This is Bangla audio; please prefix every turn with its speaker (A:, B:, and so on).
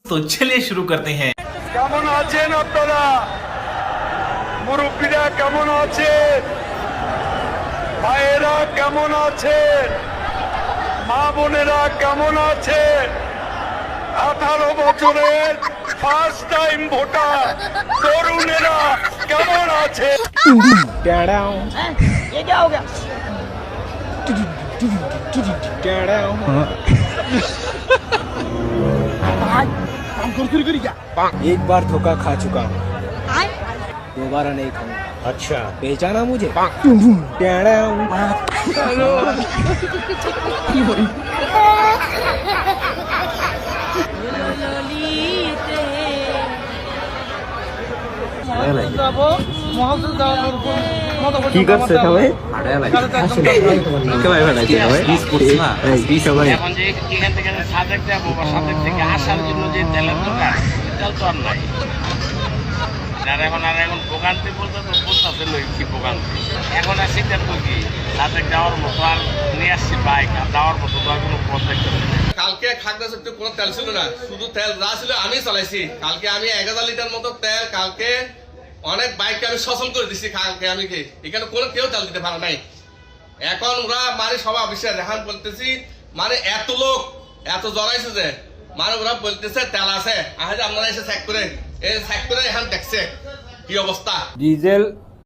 A: तो चलिए शुरू करते हैं।
B: কেমন আছেন আপনারা? মুরব্বীরা কেমন আছেন? ভাইয়েরা কেমন আছেন? মা বোনেরা কেমন আছেন? 18 বছরের ফার্স্ট টাইম ভোটার তরুণেরা কেমন আছে?
C: ये क्या हो गया?
D: एक बार धोखा खा चुका हूँ, दोबारा नहीं खाऊंगा। अच्छा, पहचाना मुझे?
E: কি করছে সবাই? সবাই ভালো আছে সবাই?
F: এখন যে এখান থেকে সাদেক যাবো বা সাদেক থেকে আসার জন্য যে তেলের দোকান তেল তো আর নাই। যারা এখন ভোগান্তি বলতে তো বুঝতে লইছি ভোগান্তি। এখন আর শীতের তো কি সাদেক যাওয়ার মতো আর নিয়ে আসছি বাইক আর যাওয়ার মতো তো আর কোনো পথ দেখতে পাচ্ছি না।
G: কালকে খাগড়াছড়িতে কোনো তেল ছিল না, শুধু তেল যা ছিল আমি চালাইছি। কালকে আমি 1000 লিটার মতো তেল কালকে অনেক বাইককে আমি সচল করে দিচ্ছি। কালকে আমি এখানে কোনো কেউ তেল দিতে পারে নাই। এখন ওরা মানে সবাই অফিসে দেখান বলতেছি মানে এত লোক এত জড়াইছে যে মানে ওরা বলতেছে তেল আছে, আজ আপনারা এসে চেক করে এখন দেখছে কি অবস্থা।
E: ডিজেল